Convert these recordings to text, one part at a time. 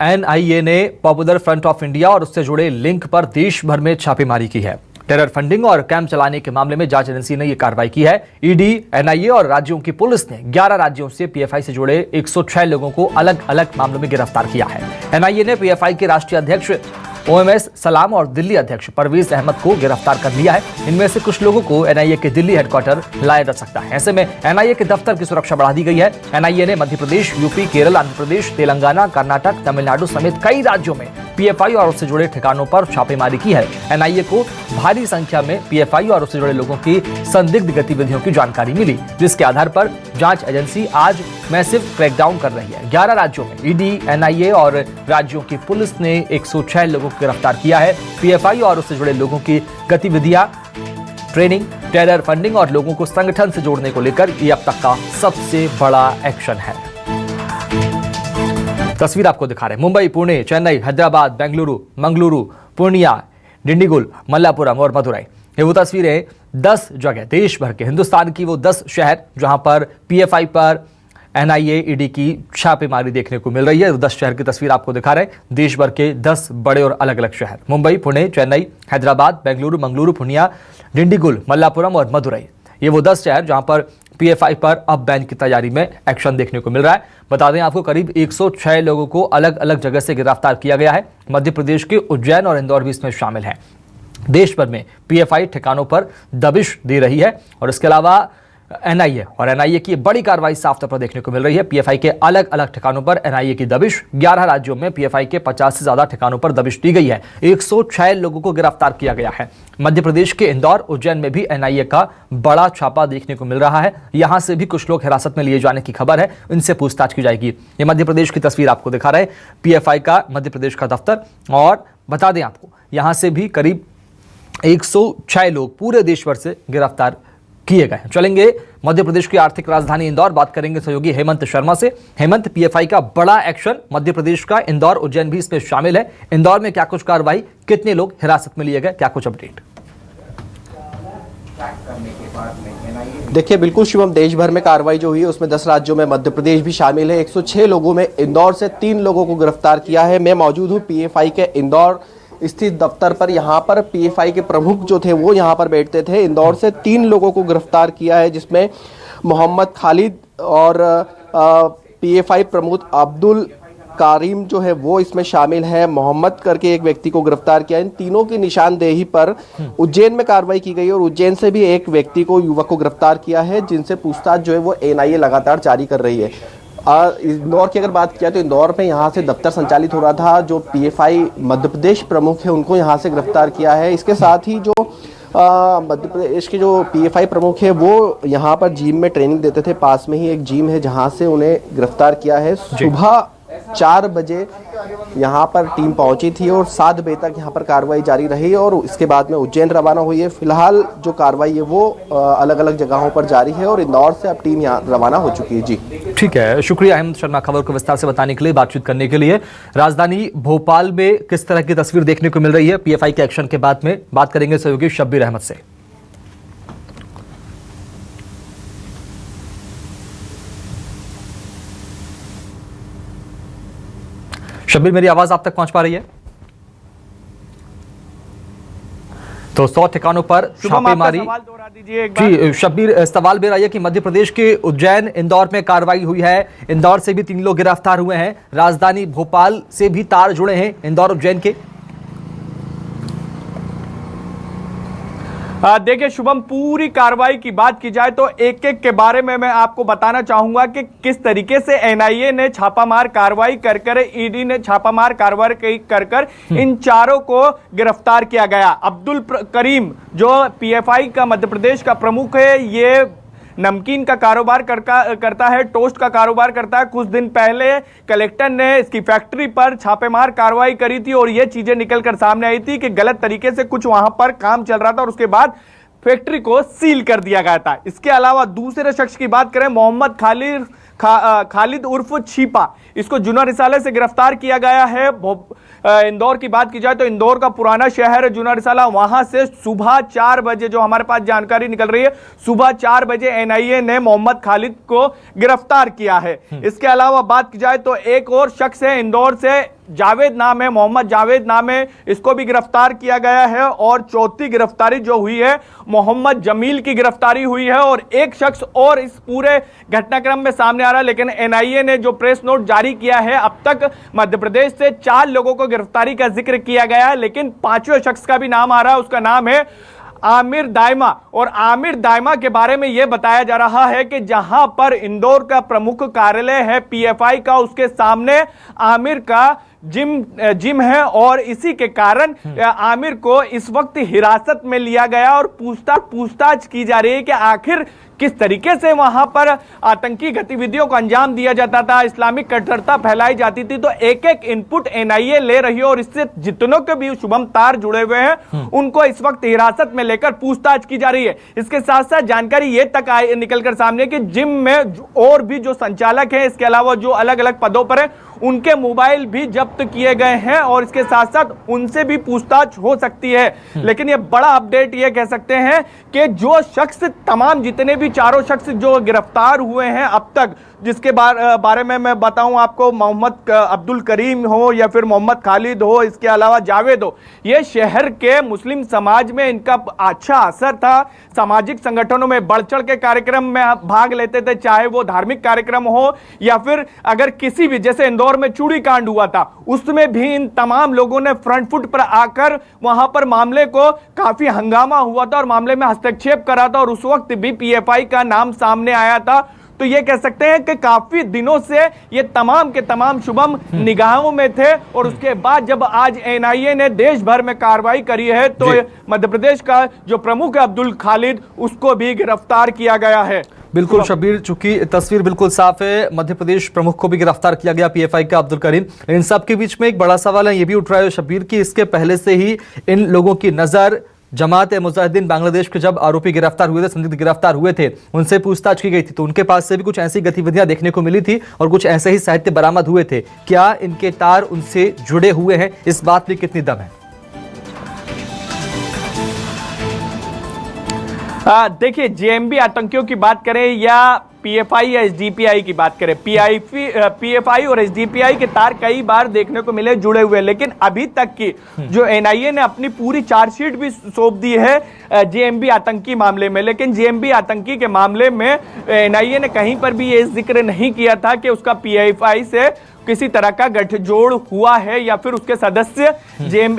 NIA ने popular front of India और उससे जुड़े लिंक पर देश भर में छापेमारी की है। टेरर फंडिंग और कैंप चलाने के मामले में जांच एजेंसी ने यह कार्रवाई की है। ईडी, एनआईए और राज्यों की पुलिस ने 11 राज्यों से पीएफआई से जुड़े 106 लोगों को अलग अलग मामलों में गिरफ्तार किया है। एनआईए ने पीएफआई के राष्ट्रीय अध्यक्ष ओएमएस सलाम और दिल्ली अध्यक्ष परवेज अहमद को गिरफ्तार कर लिया है। इनमें से कुछ लोगों को एनआईए के दिल्ली हेडक्वार्टर लाया जा सकता है। ऐसे में एनआईए के दफ्तर की सुरक्षा बढ़ा दी गई है। एनआईए ने मध्य प्रदेश, यूपी, केरल, आंध्र प्रदेश, तेलंगाना, कर्नाटक, तमिलनाडु समेत कई राज्यों में पीएफआई और उससे जुड़े ठिकानों पर छापेमारी की है। एनआईए को भारी संख्या में पीएफआई और उससे जुड़े लोगों की संदिग्ध गतिविधियों की जानकारी मिली, जिसके आधार पर जांच एजेंसी आज मैसिव क्रैकडाउन कर रही है। 11 राज्यों में ईडी, एनआईए और राज्यों की पुलिस ने 106 लोगों को गिरफ्तार किया है। पीएफआई और उससे जुड़े लोगों की गतिविधियां, ट्रेनिंग, टेरर फंडिंग और लोगों को संगठन से जोड़ने को लेकर यह अब तक का सबसे बड़ा एक्शन है। तस्वीर आपको दिखा रहे हैं। मुंबई, पुणे, चेन्नई, हैदराबाद, बेंगलुरु, मंगलुरु, पूर्णिया, डिंडीगुल, मल्लापुरम और मदुरई, ये वो तस्वीरें 10 जगह देश भर के, हिंदुस्तान की वो 10 शहर जहां पर पीएफआई पर एनआईए, ईडी की छापेमारी देखने को मिल रही है। 10 शहर की तस्वीर आपको दिखा रहे हैं। देश भर के 10 बड़े और अलग अलग शहर, मुंबई, पुणे, चेन्नई, हैदराबाद, बेंगलुरु, मंगलुरु, पूर्णिया, डिंडीगुल, मल्लापुरम और मदुरई, ये वो 10 शहर जहां पर पीएफआई पर अब बैन की तैयारी में एक्शन देखने को मिल रहा है। बता दें आपको, करीब 106 लोगों को अलग अलग जगह से गिरफ्तार किया गया है। मध्य प्रदेश के उज्जैन और इंदौर भी इसमें शामिल हैं। देश भर में पीएफआई ठिकानों पर दबिश दे रही है और इसके अलावा एनआईए की बड़ी कार्रवाई साफ तौर पर देखने को मिल रही है। पीएफआई के अलग अलग ठिकानों पर एनआईए की दबिश, 11 राज्यों में पीएफआई के 50 से ज्यादा ठिकानों पर दबिश दी गई है। 106 लोगों को गिरफ्तार किया गया है। मध्य प्रदेश के इंदौर, उज्जैन में भी एनआईए का बड़ा छापा देखने को मिल रहा है। यहां से भी कुछ लोग हिरासत में लिए जाने की खबर है, इनसे पूछताछ की जाएगी। ये मध्य प्रदेश की तस्वीर आपको दिखा रहे हैं, पीएफआई का मध्य प्रदेश का दफ्तर। और बता दें आपको, यहां से भी करीब 106 लोग पूरे देश भर से गिरफ्तार किए गए। चलेंगे मध्य प्रदेश की आर्थिक राजधानी इंदौर, बात करेंगे सहयोगी हेमंत शर्मा से। हेमंत, पीएफआई का बड़ा एक्शन मध्य प्रदेश का, इंदौर, उज्जैन भी इसमें शामिल है। इंदौर में क्या कुछ कार्रवाई, कितने लोग हिरासत में लिए गए, क्या कुछ अपडेट? देखिए, बिल्कुल शिवम, देश भर में कार्रवाई जो हुई है उसमें 10 राज्यों में मध्य प्रदेश भी शामिल है। 106 लोगों में इंदौर से 3 लोगों को गिरफ्तार किया है। मैं मौजूद हूँ पीएफआई के इंदौर स्थित दफ्तर पर। यहाँ पर पीएफआई के प्रमुख जो थे वो यहाँ पर बैठते थे। इंदौर से 3 लोगों को गिरफ्तार किया है, जिसमें मोहम्मद खालिद और पीएफआई प्रमुख अब्दुल कारिम जो है वो इसमें शामिल है। मोहम्मद करके एक व्यक्ति को गिरफ्तार किया। इन तीनों की निशानदेही पर उज्जैन में कार्रवाई की गई और उज्जैन से भी एक व्यक्ति को, युवक को गिरफ्तार किया है, जिनसे पूछताछ जो है वो एनआईए लगातार जारी कर रही है। इंदौर की अगर बात किया तो इंदौर में यहाँ से दफ्तर संचालित हो रहा था। जो पीएफआई मध्य प्रदेश प्रमुख है उनको यहाँ से गिरफ्तार किया है। इसके साथ ही जो मध्य प्रदेश के जो पीएफआई प्रमुख है वो यहाँ पर जिम में ट्रेनिंग देते थे। पास में ही एक जिम है जहाँ से उन्हें गिरफ्तार किया है। सुबह 4 बजे यहाँ पर टीम पहुंची थी और 7 बजे तक यहाँ पर कार्रवाई जारी रही और इसके बाद में उज्जैन रवाना हुई है। फिलहाल जो कार्रवाई है वो अलग अलग जगहों पर जारी है और इंदौर से अब टीम यहाँ रवाना हो चुकी है। जी ठीक है, शुक्रिया हेमंत शर्मा खबर को विस्तार से बताने के लिए, बातचीत करने के लिए। राजधानी भोपाल में किस तरह की तस्वीर देखने को मिल रही है पीएफआई के एक्शन के बाद में, बात करेंगे सहयोगी शब्बीर अहमद से। शब्बीर, मेरी आवाज आप तक पहुंच पा रही है? तो 100 ठिकानों पर छापेमारी। जी शब्बीर, सवाल मेरा यह कि मध्य प्रदेश के उज्जैन, इंदौर में कार्रवाई हुई है। इंदौर से भी 3 लोग गिरफ्तार हुए हैं। राजधानी भोपाल से भी तार जुड़े हैं इंदौर उज्जैन के। देखिए शुभम, पूरी कार्रवाई की बात की जाए तो एक एक के बारे में मैं आपको बताना चाहूंगा कि किस तरीके से एनआईए ने छापामार कार्रवाई कर ईडी ने छापामार कार्रवाई कर इन चारों को गिरफ्तार किया गया। अब्दुल करीम जो पीएफआई का मध्य प्रदेश का प्रमुख है, ये नमकीन का कारोबार करता है, टोस्ट का कारोबार करता है। कुछ दिन पहले कलेक्टर ने इसकी फैक्ट्री पर छापेमार कार्रवाई करी थी और ये चीजें निकलकर सामने आई थी कि गलत तरीके से कुछ वहां पर काम चल रहा था और उसके बाद फैक्ट्री को सील कर दिया गया था। इसके अलावा दूसरे शख्स की बात करें, मोहम्मद खालिद उर्फ छीपा, इसको जुना रिसाले से गिरफ्तार किया गया है। इंदौर की बात की जाए तो इंदौर का पुराना शहर जुना रिसाला, वहां से सुबह 4 बजे जो हमारे पास जानकारी निकल रही है, सुबह 4 बजे एनआईए ने मोहम्मद खालिद को गिरफ्तार किया है। इसके अलावा बात की जाए तो एक और शख्स है इंदौर से, जावेद नाम है, मोहम्मद जावेद नाम है, इसको भी गिरफ्तार किया गया है। और चौथी गिरफ्तारी जो हुई है मोहम्मद जमील की गिरफ्तारी हुई है। और एक शख्स और इस पूरे घटनाक्रम में सामने आ रहा है, लेकिन एनआईए ने जो प्रेस नोट जारी किया है, अब तक मध्य प्रदेश से 4 लोगों को गिरफ्तारी का जिक्र किया गया है, लेकिन 5वें शख्स का भी नाम आ रहा है। उसका नाम है आमिर दाइमा। और आमिर दाइमा के बारे में यह बताया जा रहा है कि जहां पर इंदौर का प्रमुख कार्यालय है पीएफआई का, उसके सामने आमिर का जिम है। और इसी के कारण आमिर को इस वक्त हिरासत में लिया गया और पूछताछ की जा रही है कि आखिर किस तरीके से वहां पर आतंकी गतिविधियों को अंजाम दिया जाता था, इस्लामिक कट्टरता फैलाई जाती थी। तो एक एक इनपुट एनआईए ले रही है और इससे जितनों के भी शुभम तार जुड़े हुए हैं उनको इस वक्त हिरासत में लेकर पूछताछ की जा रही है। इसके साथ साथ जानकारी ये तक निकलकर सामने कि जिम में और भी जो संचालक हैं, इसके अलावा जो अलग अलग पदों पर है, उनके मोबाइल भी जब्त किए गए हैं और इसके साथ साथ उनसे भी पूछताछ हो सकती है। लेकिन ये बड़ा अपडेट ये कह सकते हैं कि जो शख्स तमाम जितने भी चारों शख्स जो गिरफ्तार हुए हैं अब तक, जिसके बारे में मैं बताऊं आपको, मोहम्मद अब्दुल करीम हो या फिर मोहम्मद खालिद हो, इसके अलावा जावेद हो, ये शहर के मुस्लिम समाज में इनका अच्छा असर था। सामाजिक संगठनों में बढ़ चढ़ के कार्यक्रम में भाग लेते थे, चाहे वो धार्मिक कार्यक्रम हो या फिर अगर किसी भी, जैसे इंदौर में चूड़ी कांड हुआ था, उसमें भी इन तमाम लोगों ने फ्रंट फुट पर आकर वहां पर मामले को, काफी हंगामा हुआ था और मामले में हस्तक्षेप करा था और उस वक्त भी पीएफआई का नाम सामने आया था। तो ये कह सकते हैं कि काफी दिनों से ये तमाम के तमाम शुभम निगाहों में थे और उसके बाद जब आज एनआईए ने देश भर में कार्रवाई करी है तो मध्य प्रदेश का जो प्रमुख है अब्दुल खालिद, उसको भी गिरफ्तार किया गया है। बिल्कुल शब्बीर, चूंकि तस्वीर बिल्कुल साफ है, मध्य प्रदेश प्रमुख को भी गिरफ्तार किया गया पीएफआई का अब्दुल करीम। इन सब के बीच में एक बड़ा सवाल है, ये भी उठ रहा है शब्बीर की इसके पहले से ही इन लोगों की नजर जमात मुजाहिदीन बांग्लादेश के जब आरोपी गिरफ्तार हुए थे, संदिग्ध गिरफ्तार हुए थे, उनसे पूछताछ की गई थी तो उनके पास से भी कुछ ऐसी गतिविधियां देखने को मिली थी और कुछ ऐसे ही साहित्य बरामद हुए थे। क्या इनके तार उनसे जुड़े हुए हैं, इस बात में कितनी दम है? देखिए, जेएमबी आतंकियों की बात करें या पीएफआई या एसडीपीआई की बात करें, पीएफआई और एसडीपीआई के तार कई बार देखने को मिले जुड़े हुए, लेकिन अभी तक की जो एनआईए ने अपनी पूरी चार्जशीट भी सौंप दी है जेएमबी आतंकी मामले में, लेकिन जेएमबी आतंकी के मामले में एनआईए ने कहीं पर भी ये जिक्र नहीं किया था कि उसका पीएफआई से किसी तरह का गठजोड़ हुआ है या फिर उसके सदस्य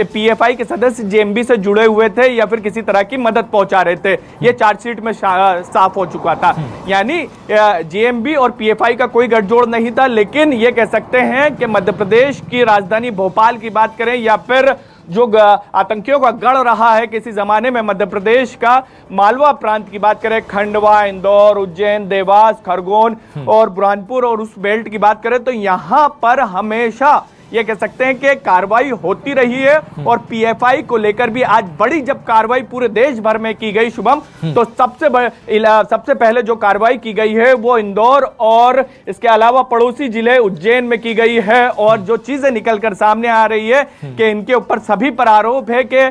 पीएफआई के सदस्य जेएमबी से जुड़े हुए थे या फिर किसी तरह की मदद पहुंचा रहे थे। ये चार्जशीट में साफ हो चुका था, यानी जेएमबी और पीएफआई का कोई गठजोड़ नहीं था। लेकिन ये कह सकते हैं कि मध्य प्रदेश की राजधानी भोपाल की बात करें या फिर जो आतंकियों का गढ़ रहा है किसी जमाने में मध्य प्रदेश का मालवा प्रांत की बात करें, खंडवा, इंदौर, उज्जैन, देवास, खरगोन और बुरहानपुर और उस बेल्ट की बात करें तो यहां पर हमेशा ये कह सकते हैं कि कार्रवाई होती रही है। और पीएफआई को लेकर भी आज बड़ी जब कार्रवाई पूरे देश भर में की गई शुभम, तो सबसे पहले जो कार्रवाई की गई है वो इंदौर और इसके अलावा पड़ोसी जिले उज्जैन में की गई है। और जो चीजें निकलकर सामने आ रही है कि इनके ऊपर सभी पर आरोप है कि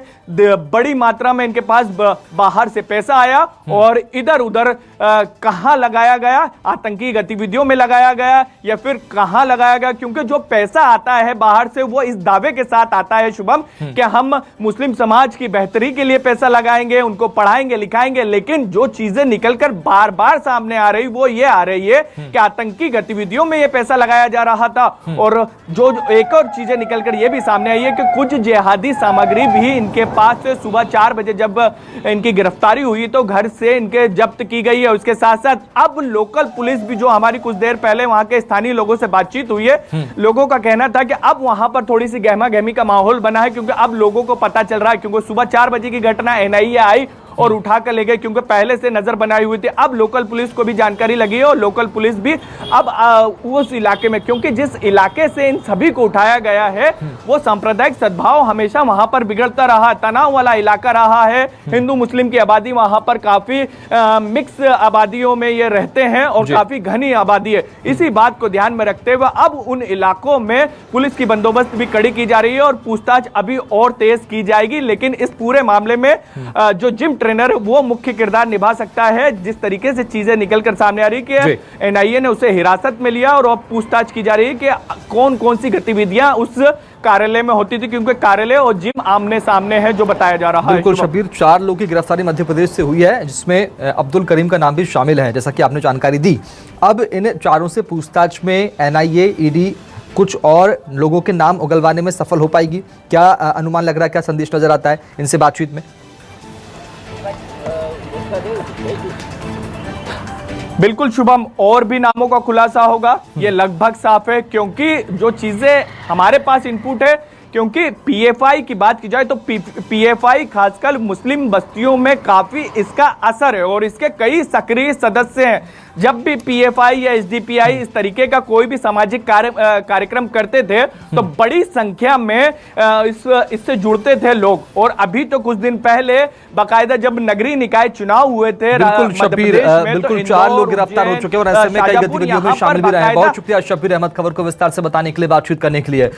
बड़ी मात्रा में इनके पास बाहर से पैसा आया और इधर उधर कहां लगाया गया, आतंकी गतिविधियों में लगाया गया या फिर कहां लगाया गया, क्योंकि जो पैसा आता है बाहर से वो इस दावे के साथ आता है शुभम कि हम मुस्लिम समाज की बेहतरी के लिए पैसा लगाएंगे, उनको पढ़ाएंगे लिखाएंगे। लेकिन जो चीजें निकलकर बार बार सामने आ रही वो ये आ रही है कि आतंकी गतिविधियों में ये पैसा लगाया जा रहा था। और जो एक और चीजें निकलकर ये भी सामने आई है कि कुछ जिहादी सामग्री भी इनके पास से सुबह 4 बजे जब इनकी गिरफ्तारी हुई तो घर से इनके जब्त की गई है। उसके साथ साथ अब लोकल पुलिस भी, जो हमारी कुछ देर पहले वहां के स्थानीय लोगों से बातचीत हुई है, लोगों का कहना था कि अब वहां पर थोड़ी सी गहमा गहमी का माहौल बना है, क्योंकि अब लोगों को पता चल रहा है, क्योंकि सुबह 4 बजे की घटना एनआईए आई और उठा कर ले गए, क्योंकि पहले से नजर बनाई हुई थी। अब लोकल पुलिस को भी जानकारी लगी है और लोकल पुलिस भी अब उस इलाके में, क्योंकि जिस इलाके से इन सभी को उठाया गया है वो सांप्रदायिक सद्भाव हमेशा वहां पर बिगड़ता रहा, तनाव वाला इलाका रहा है। हिंदू मुस्लिम की आबादी वहां पर काफी मिक्स आबादियों में ये रहते हैं और काफी घनी आबादी है। इसी बात को ध्यान में रखते हुए अब उन इलाकों में पुलिस की बंदोबस्त भी कड़ी की जा रही है और पूछताछ अभी और तेज की जाएगी। लेकिन इस पूरे मामले में जो जिम एंटरप्रेनर वो मुख्य किरदार निभा सकता है। जिस तरीके से चीजें निकलकर सामने आ रही कि एनआईए ने उसे हिरासत में लिया और अब पूछताछ की जा रही है कि कौन कौन सी गतिविधियां उस कार्यालय में होती थी, क्योंकि कार्यालय और जिम आमने सामने है जो बताया जा रहा है। बिल्कुल शब्बीर, 4 लोगों की गिरफ्तारी मध्य प्रदेश से हुई है, जिसमें अब्दुल करीम का नाम भी शामिल है, जैसा कि आपने जानकारी दी। अब इन चारों से पूछताछ में एनआईए, ईडी कुछ और लोगों के नाम उगलवाने में सफल हो पाएगी? क्या अनुमान लग रहा है, क्या संदेश नजर आता है इनसे बातचीत में? बिल्कुल शुभम, और भी नामों का खुलासा होगा, ये लगभग साफ है, क्योंकि जो चीजें हमारे पास इनपुट है, क्योंकि पीएफआई की बात की जाए तो पीएफआई खासकर मुस्लिम बस्तियों में काफी इसका असर है और इसके कई सक्रिय सदस्य हैं। जब भी पीएफआई या एसडीपीआई इस तरीके का कोई भी सामाजिक कार्यक्रम करते थे तो बड़ी संख्या में इससे जुड़ते थे लोग। और अभी तो कुछ दिन पहले बाकायदा जब नगरीय निकाय चुनाव हुए थे बिल्कुल शब्बीर, बिल्कुल 4 लोग गिरफ्तार हो चुके हैं और ऐसे में कई गतिविधियों में शामिल भी रहे हैं। बहुत शुक्रिया शब्बीर अहमद, खबर को विस्तार से बताने के लिए, बातचीत करने के लिए।